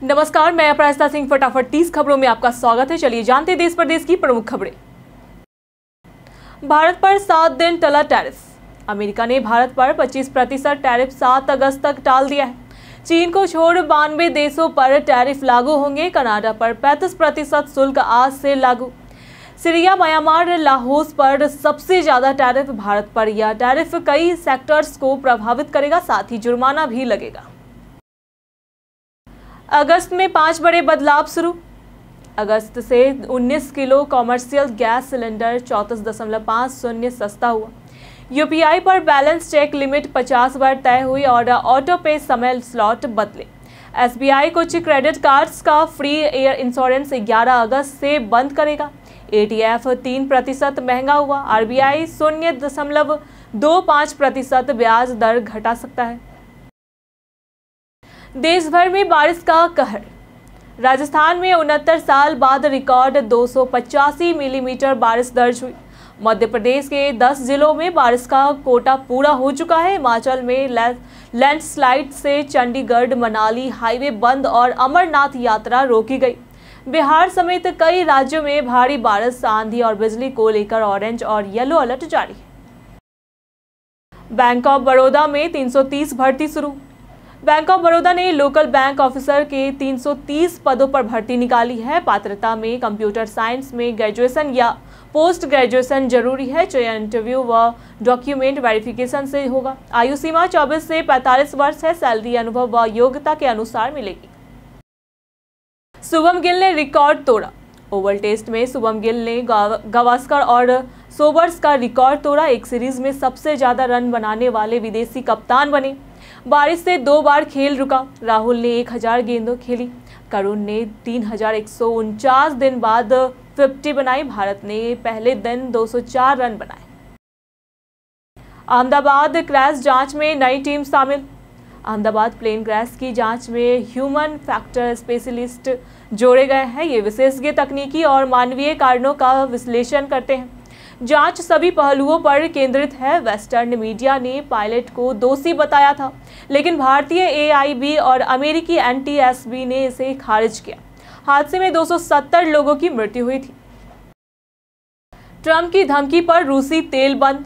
नमस्कार, मैं अपराजिता सिंह। फटाफट 30 खबरों में आपका स्वागत है। चलिए जानते देश प्रदेश की प्रमुख खबरें। भारत पर 7 दिन टला टैरिफ। अमेरिका ने भारत पर 25% टैरिफ 7 अगस्त तक टाल दिया है। चीन को छोड़ 92 देशों पर टैरिफ लागू होंगे। कनाडा पर 35% शुल्क आज से लागू। सीरिया, म्यांमार, लाहौस पर सबसे ज्यादा टैरिफ भारत पर। यह टैरिफ कई सेक्टर्स को प्रभावित करेगा, साथ ही जुर्माना भी लगेगा। अगस्त में 5 बड़े बदलाव शुरू। अगस्त से 19 किलो कॉमर्शियल गैस सिलेंडर 34.50 सस्ता हुआ। यूपीआई पर बैलेंस चेक लिमिट 50 बार तय हुई और ऑटो पे समय स्लॉट बदले। एसबीआई कुछ क्रेडिट कार्ड्स का फ्री एयर इंश्योरेंस 11 अगस्त से बंद करेगा। एटीएफ 3% महंगा हुआ। आरबीआई 0.25% ब्याज दर घटा सकता है। देश भर में बारिश का कहर। राजस्थान में 69 साल बाद रिकॉर्ड 285 मिलीमीटर बारिश दर्ज हुई। मध्य प्रदेश के 10 जिलों में बारिश का कोटा पूरा हो चुका है। हिमाचल में लैंडस्लाइड से चंडीगढ़ मनाली हाईवे बंद और अमरनाथ यात्रा रोकी गई। बिहार समेत कई राज्यों में भारी बारिश, आंधी और बिजली को लेकर ऑरेंज और येलो अलर्ट जारी है। बैंक ऑफ बड़ौदा में 330 भर्ती शुरू। बैंक ऑफ बड़ौदा ने लोकल बैंक ऑफिसर के 330 पदों पर भर्ती निकाली है। पात्रता में कंप्यूटर साइंस में ग्रेजुएशन या पोस्ट ग्रेजुएशन जरूरी है। चयन इंटरव्यू व डॉक्यूमेंट वेरिफिकेशन से होगा। आयु सीमा 24 से 45 वर्ष है। सैलरी अनुभव व योग्यता के अनुसार मिलेगी। शुभम गिल ने रिकॉर्ड तोड़ा। ओवल टेस्ट में शुभम गिल ने गावस्कर और सोबर्स का रिकॉर्ड तोड़ा। एक सीरीज में सबसे ज्यादा रन बनाने वाले विदेशी कप्तान बने। बारिश से 2 बार खेल रुका। राहुल ने 1000 गेंदों खेली। करुण ने 3149 दिन बाद 50 बनाई। भारत ने पहले दिन 204 रन बनाए। अहमदाबाद क्रैश जांच में नई टीम शामिल। अहमदाबाद प्लेन क्रैश की जांच में ह्यूमन फैक्टर स्पेशलिस्ट जोड़े गए हैं। ये विशेषज्ञ तकनीकी और मानवीय कारणों का विश्लेषण करते हैं। जांच सभी पहलुओं पर केंद्रित है। वेस्टर्न मीडिया ने पायलट को दोषी बताया था, लेकिन भारतीय एआईबी और अमेरिकी एनटीएसबी ने इसे खारिज किया। हादसे में 270 लोगों की मृत्यु हुई थी। ट्रंप की धमकी पर रूसी तेल बंद।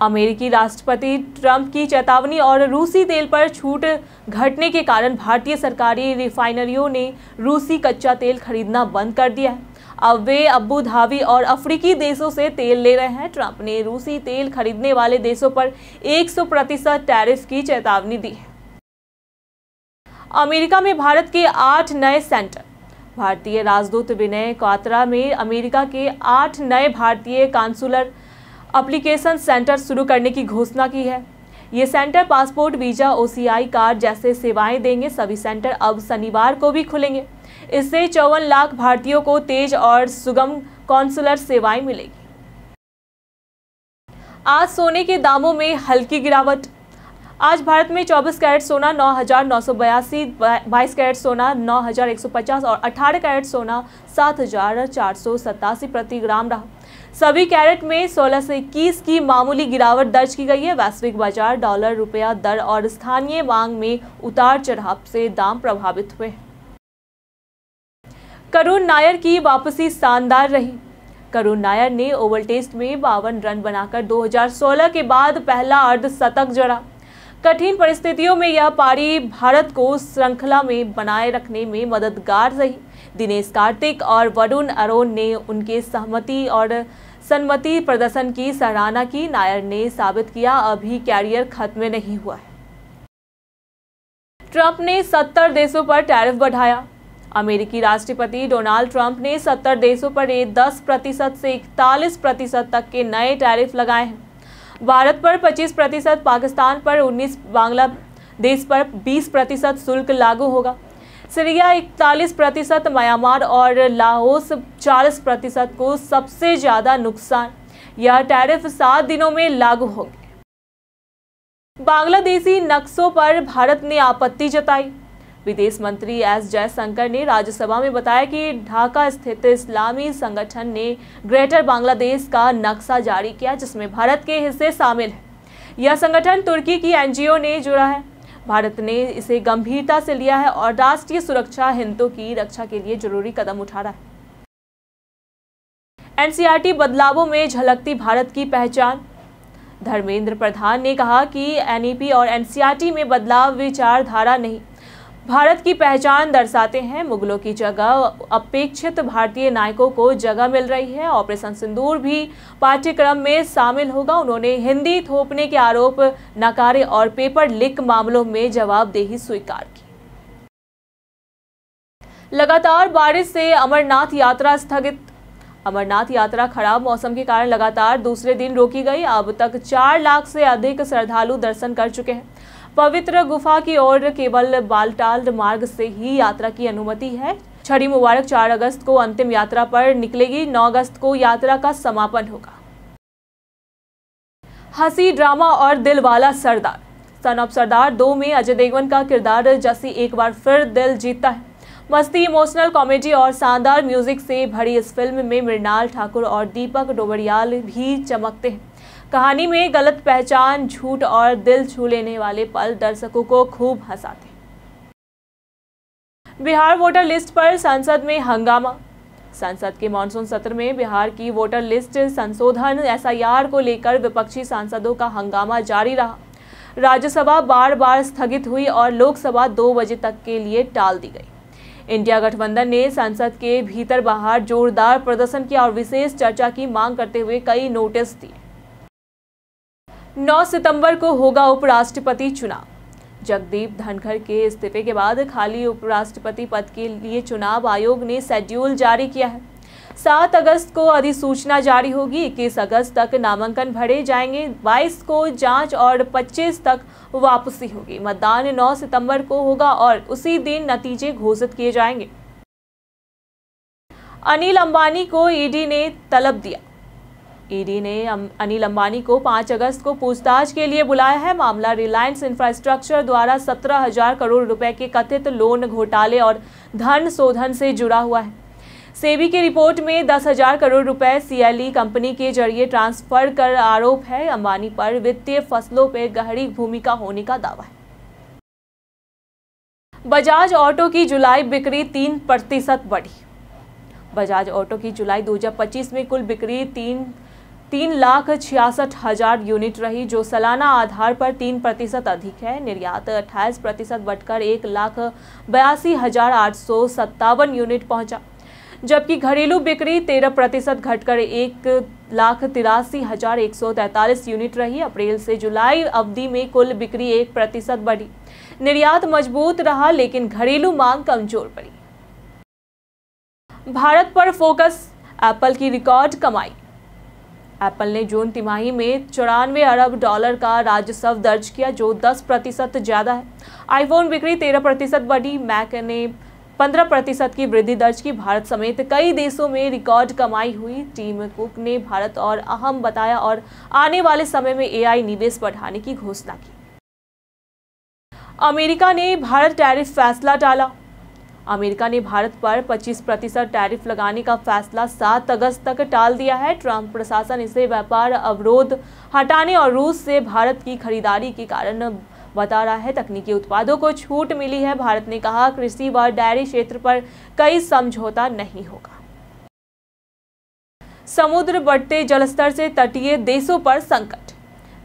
अमेरिकी राष्ट्रपति ट्रंप की चेतावनी और रूसी तेल पर छूट घटने के कारण भारतीय सरकारी रिफाइनरियों ने रूसी कच्चा तेल खरीदना बंद कर दिया है। अब वे अबू धाबी और अफ्रीकी देशों से तेल ले रहे हैं। ट्रंप ने रूसी तेल खरीदने वाले देशों पर 100% टैरिफ की चेतावनी दी है। अमेरिका में भारत के 8 नए सेंटर। भारतीय राजदूत विनय क्वात्रा में अमेरिका के 8 नए भारतीय कांसुलर एप्लीकेशन सेंटर शुरू करने की घोषणा की है। ये centre passport, visa, OCI card जैसे सेवाएं देंगे। सभी सेंटर अब शनिवार को भी खुलेंगे। इससे 54 लाख भारतीयों को तेज और सुगम कॉन्सुलर सेवाएं मिलेगी। आज सोने के दामों में हल्की गिरावट। आज भारत में 24 कैरेट सोना 9,982, 22 कैरेट सोना 9,150 और 18 कैरेट सोना 7,487 प्रति ग्राम रहा। सभी कैरेट में 16 से 21 की मामूली गिरावट दर्ज की गई है। वैश्विक बाजार, डॉलर रुपया दर और स्थानीय मांग में उतार चढ़ाव से दाम प्रभावित हुए। करुण नायर की वापसी शानदार रही। करुण नायर ने ओवल टेस्ट में 52 रन बनाकर 2016 के बाद पहला अर्धशतक जड़ा। कठिन परिस्थितियों में यह पारी भारत को श्रृंखला में बनाए रखने में मददगार रही। दिनेश कार्तिक और वरुण अरोन ने उनके सहमति और सन्मति प्रदर्शन की सराहना की। नायर ने साबित किया अभी कैरियर खत्म नहीं हुआ है। ट्रंप ने 70 देशों पर टैरिफ बढ़ाया। अमेरिकी राष्ट्रपति डोनाल्ड ट्रंप ने 70 देशों पर 10% से 41% तक के नए टैरिफ लगाए हैं। भारत पर 25%, पाकिस्तान पर 19%, बांग्लादेश पर 20% शुल्क लागू होगा। सीरिया 41%, म्यांमार और लाहौस 40% को सबसे ज्यादा नुकसान। यह टैरिफ 7 दिनों में लागू होंगे। बांग्लादेशी नक्शों पर भारत ने आपत्ति जताई। विदेश मंत्री एस जयशंकर ने राज्यसभा में बताया कि ढाका स्थित इस्लामी संगठन ने ग्रेटर बांग्लादेश का नक्शा जारी किया, जिसमें भारत के हिस्से शामिल हैं। यह संगठन तुर्की की एनजीओ ने जुड़ा है। भारत ने इसे गंभीरता से लिया है और राष्ट्रीय सुरक्षा हितों की रक्षा के लिए जरूरी कदम उठा रहा है। एनसीईआरटी बदलावों में झलकती भारत की पहचान। धर्मेंद्र प्रधान ने कहा कि एनईपी और एनसीईआरटी में बदलाव विचारधारा नहीं, भारत की पहचान दर्शाते हैं। मुगलों की जगह अपेक्षित भारतीय नायकों को जगह मिल रही है। ऑपरेशन सिंदूर भी पाठ्यक्रम में शामिल होगा। उन्होंने हिंदी थोपने के आरोप नकारे और पेपर लीक मामलों में जवाबदेही स्वीकार की। लगातार बारिश से अमरनाथ यात्रा स्थगित। अमरनाथ यात्रा खराब मौसम के कारण लगातार दूसरे दिन रोकी गई। अब तक 4 लाख से अधिक श्रद्धालु दर्शन कर चुके हैं। पवित्र गुफा की ओर केवल बालटाल मार्ग से ही यात्रा की अनुमति है। छड़ी मुबारक 4 अगस्त को अंतिम यात्रा पर निकलेगी। 9 अगस्त को यात्रा का समापन होगा। हंसी ड्रामा और दिलवाला सरदार। सन ऑफ सरदार 2 में अजय देवगन का किरदार जसी एक बार फिर दिल जीतता है। मस्ती, इमोशनल कॉमेडी और शानदार म्यूजिक से भरी इस फिल्म में मृणाल ठाकुर और दीपक डोबरियाल भी चमकते हैं। कहानी में गलत पहचान, झूठ और दिल छू लेने वाले पल दर्शकों को खूब हंसाते हैं। बिहार वोटर लिस्ट पर संसद में हंगामा। संसद के मानसून सत्र में बिहार की वोटर लिस्ट संशोधन एसआईआर को लेकर विपक्षी सांसदों का हंगामा जारी रहा। राज्यसभा बार बार स्थगित हुई और लोकसभा 2 बजे तक के लिए टाल दी गई। इंडिया गठबंधन ने संसद के भीतर बाहर जोरदार प्रदर्शन किया और विशेष चर्चा की मांग करते हुए कई नोटिस दिए। 9 सितंबर को होगा उपराष्ट्रपति चुनाव। जगदीप धनखड़ के इस्तीफे के बाद खाली उपराष्ट्रपति पद के लिए चुनाव आयोग ने शेड्यूल जारी किया है। 7 अगस्त को अधिसूचना जारी होगी। 21 अगस्त तक नामांकन भरे जाएंगे। 22 को जांच और 25 तक वापसी होगी। मतदान 9 सितंबर को होगा और उसी दिन नतीजे घोषित किए जाएंगे। अनिल अंबानी को ईडी ने तलब दिया। ईडी ने अनिल अंबानी को 5 अगस्त को पूछताछ के लिए बुलाया है। मामला रिलायंस इंफ्रास्ट्रक्चर द्वारा 17,000 करोड़ रुपए के कथित लोन घोटाले और धन शोधन से जुड़ा हुआ है। सेबी की रिपोर्ट में 10,000 करोड़ रुपए सीएलई कंपनी के जरिए ट्रांसफर कर आरोप है। अंबानी पर वित्तीय फसलों पर गहरी भूमिका होने का दावा है। बजाज ऑटो की जुलाई बिक्री 3% बढ़ी। बजाज ऑटो की जुलाई 2025 में कुल बिक्री 3,66,000 यूनिट रही, जो सालाना आधार पर 3% अधिक है। निर्यात 28% बढ़कर 1,82,857 यूनिट पहुंचा, जबकि घरेलू बिक्री 13% घटकर 1,83,143 यूनिट रही। अप्रैल से जुलाई अवधि में कुल बिक्री 1% बढ़ी। निर्यात मजबूत रहा, लेकिन घरेलू मांग कमजोर पड़ी। भारत पर फोकस, एप्पल की रिकॉर्ड कमाई। एप्पल ने जून तिमाही में $94 अरब का राजस्व दर्ज किया, जो 10% ज्यादा है। आईफोन बिक्री 13% बढ़ी। मैक ने 15% की वृद्धि दर्ज की। भारत समेत कई देशों में रिकॉर्ड कमाई हुई। टीम कुक ने भारत और अहम बताया और आने वाले समय में एआई निवेश बढ़ाने की घोषणा की। अमेरिका ने भारत टैरिफ फैसला टाला। अमेरिका ने भारत पर 25% टैरिफ लगाने का फैसला 7 अगस्त तक टाल दिया है। ट्रंप प्रशासन इसे व्यापार अवरोध हटाने और रूस से भारत की खरीदारी के कारण बता रहा है। तकनीकी उत्पादों को छूट मिली है। भारत ने कहा कृषि व डेयरी क्षेत्र पर कई समझौता नहीं होगा। समुद्र बढ़ते जलस्तर से तटीय देशों पर संकट।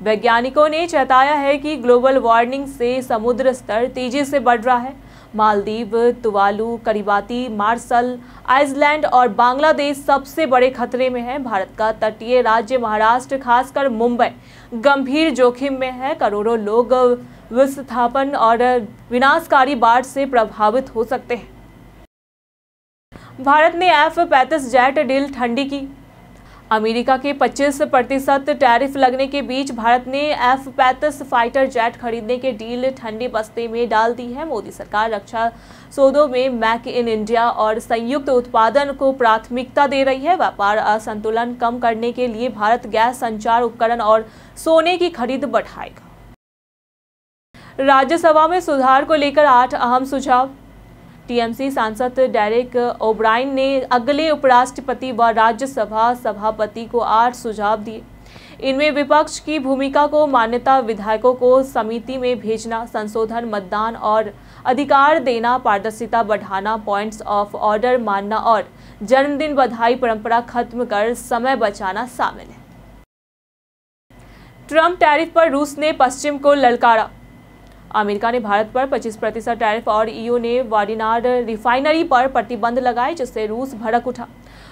वैज्ञानिकों ने चेताया है कि ग्लोबल वार्मिंग से समुद्र स्तर तेजी से बढ़ रहा है। मालदीव, तुवालू, करिबाती, मार्शल आइलैंड और बांग्लादेश सबसे बड़े खतरे में है। भारत का तटीय राज्य महाराष्ट्र, खासकर मुंबई, गंभीर जोखिम में है। करोड़ों लोग विस्थापन और विनाशकारी बाढ़ से प्रभावित हो सकते हैं। भारत ने F-35 जेट डील ठंडी की। अमेरिका के 25% टैरिफ लगने के बीच भारत ने F-35 फाइटर जेट खरीदने के डील ठंडे बस्ते में डाल दी है। मोदी सरकार रक्षा सौदों में मेक इन इंडिया और संयुक्त उत्पादन को प्राथमिकता दे रही है। व्यापार असंतुलन कम करने के लिए भारत गैस संचार उपकरण और सोने की खरीद बढ़ाएगा। राज्यसभा में सुधार को लेकर 8 अहम सुझाव। टीएमसी सांसद डेरेक ओब्रायन ने अगले उपराष्ट्रपति व राज्यसभा सभापति को 8 सुझाव दिए। इनमें विपक्ष की भूमिका को मान्यता, विधायकों को समिति में भेजना, संशोधन, मतदान और अधिकार देना, पारदर्शिता बढ़ाना, पॉइंट्स ऑफ ऑर्डर मानना और जन्मदिन बधाई परंपरा खत्म कर समय बचाना शामिल है। ट्रंप टैरिफ पर रूस ने पश्चिम को ललकारा। अमेरिका ने भारत पर 25% टैरिफ और ईयू ने वाडिनाड रिफाइनरी पर प्रतिबंध लगाए, जिससे रूस भड़क उठा।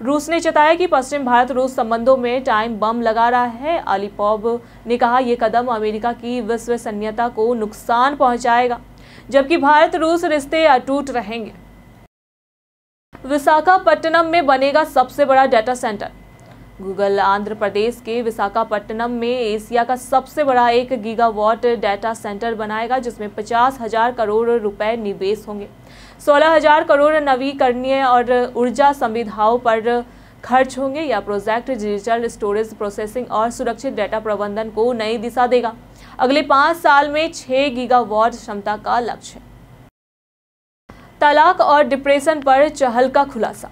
रूस ने चेताया कि पश्चिम भारत रूस संबंधों में टाइम बम लगा रहा है। अलीपॉब ने कहा, यह कदम अमेरिका की विश्वसनीयता को नुकसान पहुंचाएगा, जबकि भारत रूस रिश्ते अटूट रहेंगे। विशाखापट्टनम में बनेगा सबसे बड़ा data centre. Google Andhra Pradesh के विशाखापट्टनम में एशिया का सबसे बड़ा 1 गीगावाट डेटा सेंटर बनाएगा, जिसमें 50,000 करोड़ रुपए निवेश होंगे। 16,000 करोड़ नवीकरणीय और ऊर्जा सुविधाओं पर खर्च होंगे। यह प्रोजेक्ट डिजिटल स्टोरेज, प्रोसेसिंग और सुरक्षित डेटा प्रबंधन को नई दिशा देगा। अगले 5 साल में 6 गीगावाट क्षमता का लक्ष्य है। तलाक और डिप्रेशन पर चहल का खुलासा।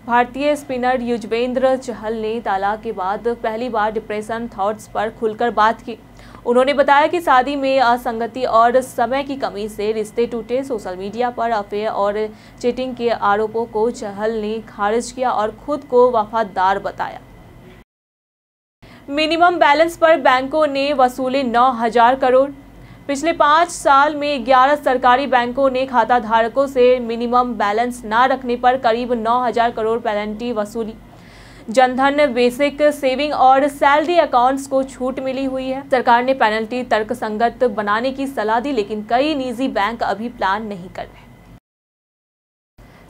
भारतीय स्पिनर युजवेंद्र चहल ने तलाक के बाद पहली बार डिप्रेशन थॉट्स पर खुलकर बात की। उन्होंने बताया कि शादी में असंगति और समय की कमी से रिश्ते टूटे। सोशल मीडिया पर अफेयर और चीटिंग के आरोपों को चहल ने खारिज किया और खुद को वफादार बताया। मिनिमम बैलेंस पर बैंकों ने वसूले 9,000 करोड़। पिछले 5 साल में 11 सरकारी बैंकों ने खाता धारकों से मिनिमम बैलेंस न रखने पर करीब 9,000 करोड़ पेनल्टी वसूली। जनधन, बेसिक सेविंग और सैलरी अकाउंट्स को छूट मिली हुई है। सरकार ने पेनल्टी तर्कसंगत बनाने की सलाह दी, लेकिन कई निजी बैंक अभी प्लान नहीं कर रहे।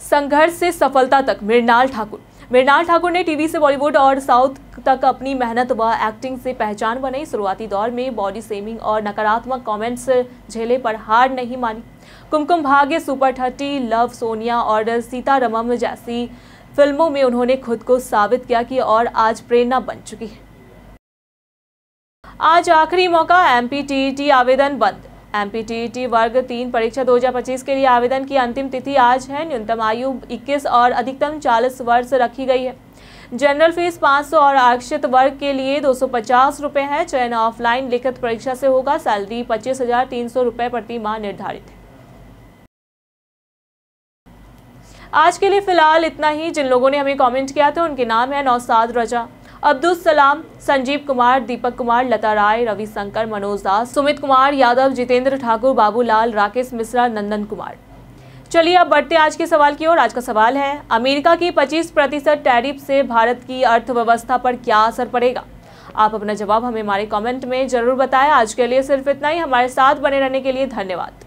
संघर्ष से सफलता तक मृणाल ठाकुर। मृणाल ठाकुर ने टीवी से बॉलीवुड और साउथ तक अपनी मेहनत व एक्टिंग से पहचान बनाई। शुरुआती दौर में बॉडी शेमिंग और नकारात्मक कमेंट्स झेले पर हार नहीं मानी। कुमकुम भाग्य, सुपर 30, लव, सोनिया और सीतारमम जैसी फिल्मों में उन्होंने खुद को साबित किया कि और आज प्रेरणा बन चुकी है। आज आखिरी मौका, एमपीटीईटी आवेदन बंद। एमपीटीईटी वर्ग 3 परीक्षा 2025 के लिए आवेदन की अंतिम तिथि आज है। न्यूनतम आयु 21 और अधिकतम 40 वर्ष रखी गई है। जनरल फीस 500 और आरक्षित वर्ग के लिए 250 रुपये है। चयन ऑफलाइन लिखित परीक्षा से होगा। सैलरी 25,300 रुपये प्रति माह निर्धारित है। आज के लिए फिलहाल इतना ही। जिन लोगों ने हमें कमेंट किया था उनके नाम है नौसाद रजा, अब्दुल सलाम, संजीव कुमार, दीपक कुमार, लता राय, रविशंकर, मनोज दास, सुमित कुमार यादव, जितेंद्र ठाकुर, बाबूलाल, राकेश मिश्रा, नंदन कुमार। चलिए अब बढ़ते आज के सवाल की ओर। आज का सवाल है, अमेरिका की 25% टैरिफ से भारत की अर्थव्यवस्था पर क्या असर पड़ेगा? आप अपना जवाब हमें हमारे कमेंट में जरूर बताएं। आज के लिए सिर्फ इतना ही। हमारे साथ बने रहने के लिए धन्यवाद।